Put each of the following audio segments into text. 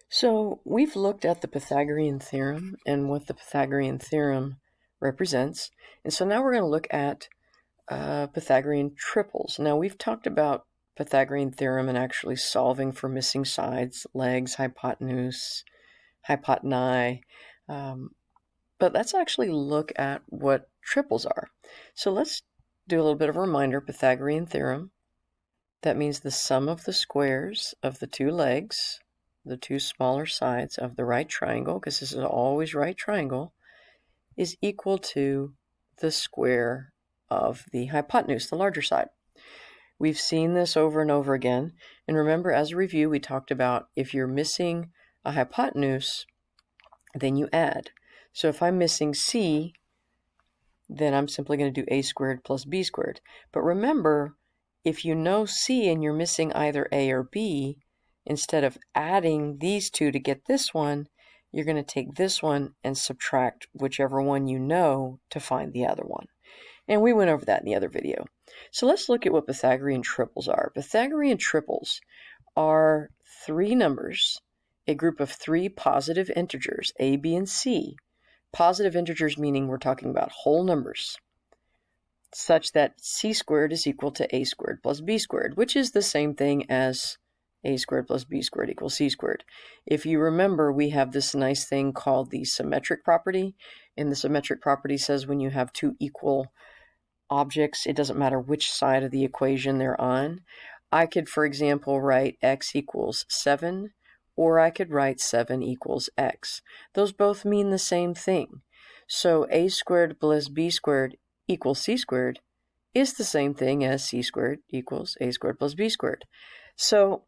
So we've looked at the Pythagorean theorem and what the Pythagorean theorem represents. And so now we're going to look at Pythagorean triples. Now we've talked about Pythagorean theorem and actually solving for missing sides, legs, hypotenuse, hypoteni. But let's actually look at what triples are. So let's do a little bit of a reminder. Pythagorean theorem. That means the sum of the squares of the two legs, the two smaller sides of the right triangle, because this is always right triangle, is equal to the square of the hypotenuse, the larger side. We've seen this over and over again. And remember, as a review, we talked about if you're missing a hypotenuse, then you add. So if I'm missing c, then I'm simply going to do a squared plus b squared. But remember, if you know c and you're missing either a or b, instead of adding these two to get this one, you're going to take this one and subtract whichever one you know to find the other one. And we went over that in the other video. So let's look at what Pythagorean triples are. Pythagorean triples are three numbers, a group of three positive integers, a, b, and c. Positive integers meaning we're talking about whole numbers, such that c squared is equal to a squared plus b squared, which is the same thing as a squared plus b squared equals c squared. If you remember, we have this nice thing called the symmetric property, and the symmetric property says when you have two equal objects, it doesn't matter which side of the equation they're on. I could, for example, write x equals 7, or I could write 7 equals x. Those both mean the same thing. So a squared plus b squared equals c squared is the same thing as c squared equals a squared plus b squared. So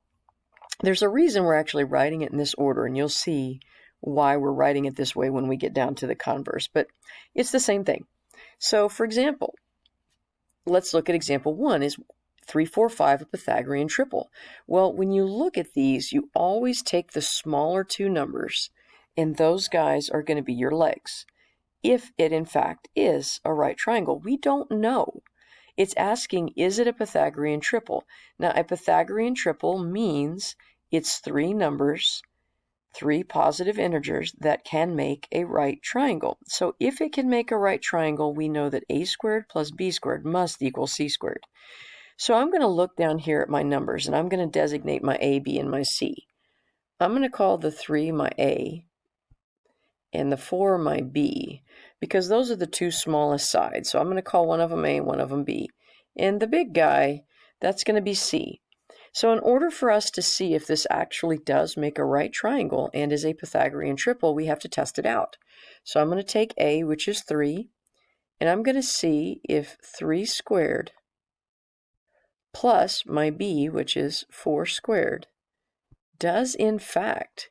there's a reason we're actually writing it in this order, and you'll see why we're writing it this way when we get down to the converse, but it's the same thing. So for example, let's look at example 1 is 3, 4, 5, a Pythagorean triple. Well, when you look at these, you always take the smaller two numbers, and those guys are going to be your legs. If it in fact is a right triangle, we don't know. It's asking, is it a Pythagorean triple? Now, a Pythagorean triple means it's three numbers, three positive integers that can make a right triangle. So if it can make a right triangle, we know that a squared plus b squared must equal c squared. So I'm going to look down here at my numbers, and I'm going to designate my a, b, and my c. I'm going to call the 3 my a, and the 4 my b, because those are the two smallest sides. So I'm going to call one of them a, one of them b. And the big guy, that's going to be c. So in order for us to see if this actually does make a right triangle and is a Pythagorean triple, we have to test it out. So I'm going to take a, which is 3, and I'm going to see if 3 squared plus my b, which is 4 squared, does in fact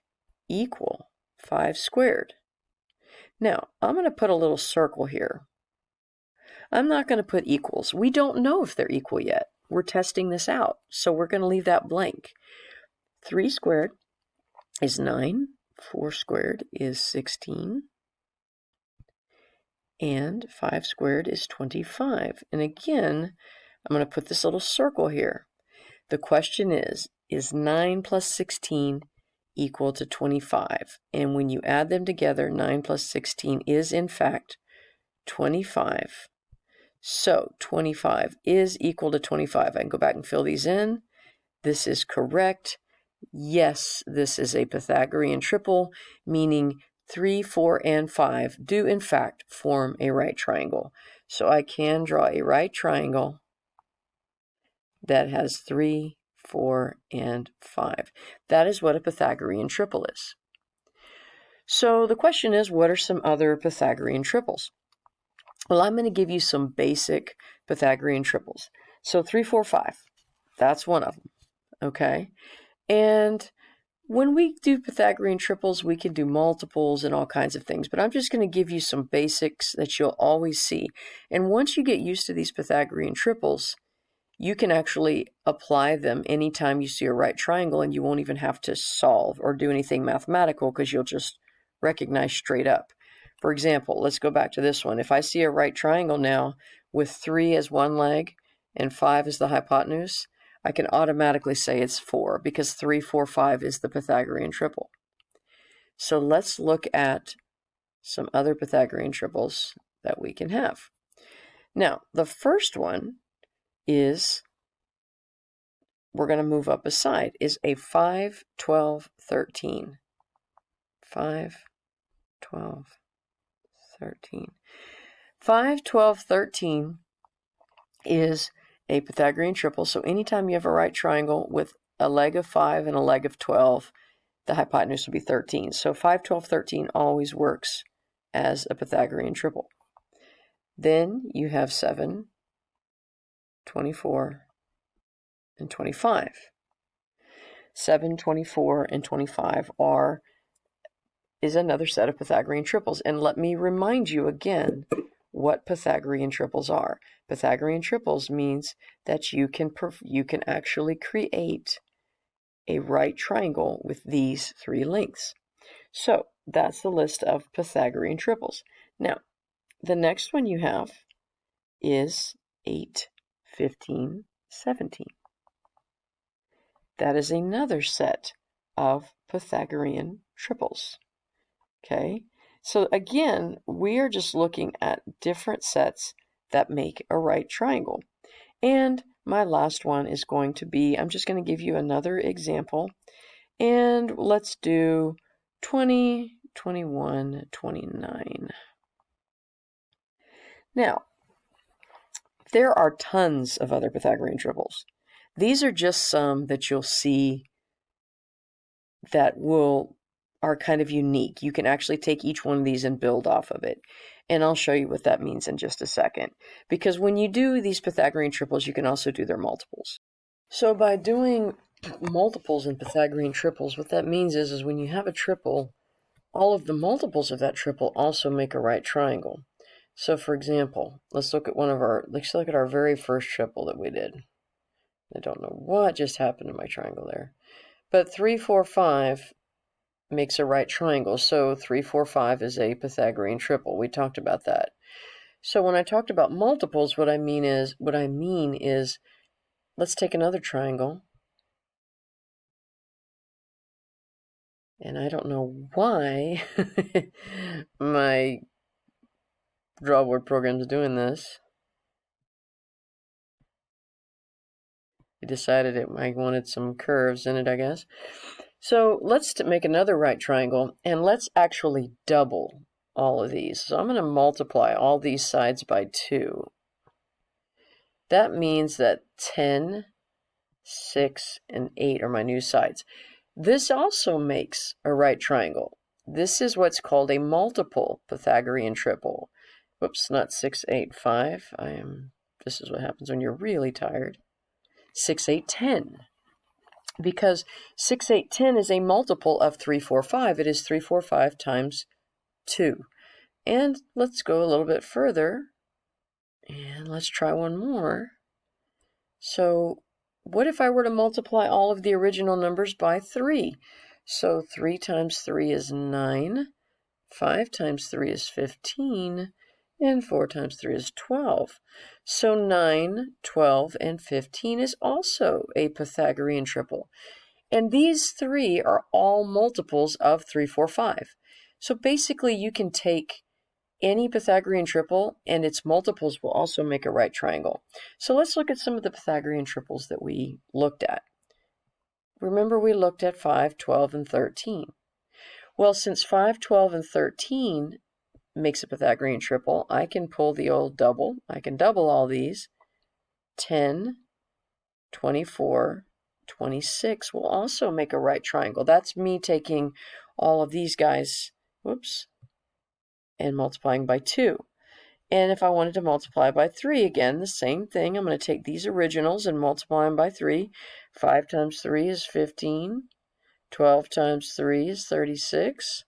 equal 5 squared. Now, I'm going to put a little circle here. I'm not going to put equals. We don't know if they're equal yet. We're testing this out, so we're going to leave that blank. 3 squared is 9, 4 squared is 16, and 5 squared is 25. And again, I'm going to put this little circle here. The question is 9 plus 16 equal to 25? And when you add them together, 9 plus 16 is in fact 25. So 25 is equal to 25. I can go back and fill these in. This is correct. Yes, this is a Pythagorean triple, meaning 3, 4, and 5 do in fact form a right triangle. So I can draw a right triangle that has 3, 4, and 5. That is what a Pythagorean triple is. So the question is, what are some other Pythagorean triples? Well, I'm going to give you some basic Pythagorean triples. So 3, 4, 5, that's one of them, okay? And when we do Pythagorean triples, we can do multiples and all kinds of things, but I'm just going to give you some basics that you'll always see. And once you get used to these Pythagorean triples, you can actually apply them anytime you see a right triangle, and you won't even have to solve or do anything mathematical because you'll just recognize straight up. For example, let's go back to this one. If I see a right triangle now with 3 as one leg and 5 as the hypotenuse, I can automatically say it's 4 because 3, 4, 5 is the Pythagorean triple. So let's look at some other Pythagorean triples that we can have. Now, the first one is, we're going to move up a side, is a 5, 12, 13. 5, 12, 13. 5, 12, 13 is a Pythagorean triple. So anytime you have a right triangle with a leg of 5 and a leg of 12, the hypotenuse will be 13. So 5, 12, 13 always works as a Pythagorean triple. Then you have 7, 24, and 25. 7, 24, and 25 is another set of Pythagorean triples. And let me remind you again what Pythagorean triples are. Pythagorean triples means that you can actually create a right triangle with these three lengths. So that's the list of Pythagorean triples. Now, the next one you have is 8, 15, 17. That is another set of Pythagorean triples. Okay, so again, we are just looking at different sets that make a right triangle. And my last one is going to be, I'm just going to give you another example. And let's do 20, 21, 29. Now, there are tons of other Pythagorean triples. These are just some that you'll see that are kind of unique. You can actually take each one of these and build off of it. And I'll show you what that means in just a second. Because when you do these Pythagorean triples, you can also do their multiples. So by doing multiples in Pythagorean triples, what that means is when you have a triple, all of the multiples of that triple also make a right triangle. So for example, let's look at our very first triple that we did. I don't know what just happened to my triangle there. But 3, 4, 5 makes a right triangle. So 3, 4, 5 is a Pythagorean triple. We talked about that. So when I talked about multiples, what I mean is let's take another triangle. And I don't know why my drawboard program is doing this. It decided I wanted some curves in it, I guess. So let's make another right triangle, and let's actually double all of these. So I'm going to multiply all these sides by 2. That means that 10, 6, and 8 are my new sides. This also makes a right triangle. This is what's called a multiple Pythagorean triple. Whoops, not 6, 8, 5. This is what happens when you're really tired. 6, 8, 10. Because 6, 8, 10 is a multiple of 3, 4, 5. It is 3, 4, 5 times 2. And let's go a little bit further. And let's try one more. So what if I were to multiply all of the original numbers by 3? So 3 times 3 is 9. 5 times 3 is 15. And 4 times 3 is 12. So 9, 12, and 15 is also a Pythagorean triple. And these three are all multiples of 3, 4, 5. So basically you can take any Pythagorean triple and its multiples will also make a right triangle. So let's look at some of the Pythagorean triples that we looked at. Remember we looked at 5, 12, and 13. Well, since 5, 12, and 13 makes a Pythagorean triple, I can pull the old double. I can double all these. 10, 24, 26 will also make a right triangle. That's me taking all of these guys, and multiplying by 2. And if I wanted to multiply by 3, again, the same thing. I'm going to take these originals and multiply them by 3. 5 times 3 is 15. 12 times 3 is 36.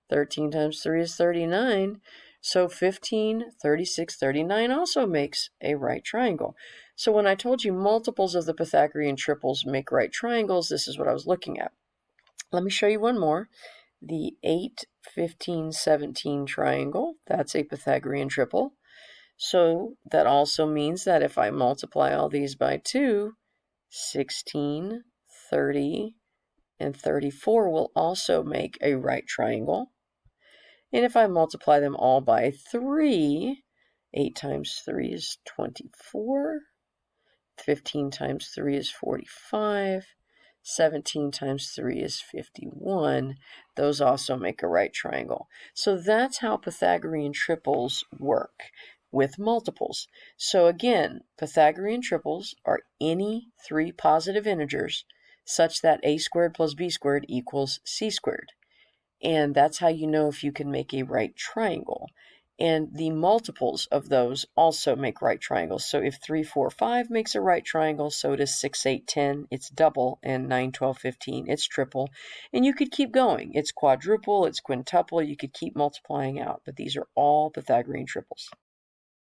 13 times 3 is 39. So 15, 36, 39 also makes a right triangle. So when I told you multiples of the Pythagorean triples make right triangles, this is what I was looking at. Let me show you one more. The 8, 15, 17 triangle, that's a Pythagorean triple. So that also means that if I multiply all these by 2, 16, 30, and 34 will also make a right triangle. And if I multiply them all by 3, 8 times 3 is 24. 15 times 3 is 45. 17 times 3 is 51. Those also make a right triangle. So that's how Pythagorean triples work with multiples. So again, Pythagorean triples are any three positive integers such that a squared plus b squared equals c squared. And that's how you know if you can make a right triangle. And the multiples of those also make right triangles. So if 3, 4, 5 makes a right triangle, so does 6, 8, 10. It's double, and 9, 12, 15. It's triple. And you could keep going. It's quadruple, it's quintuple. You could keep multiplying out. But these are all Pythagorean triples.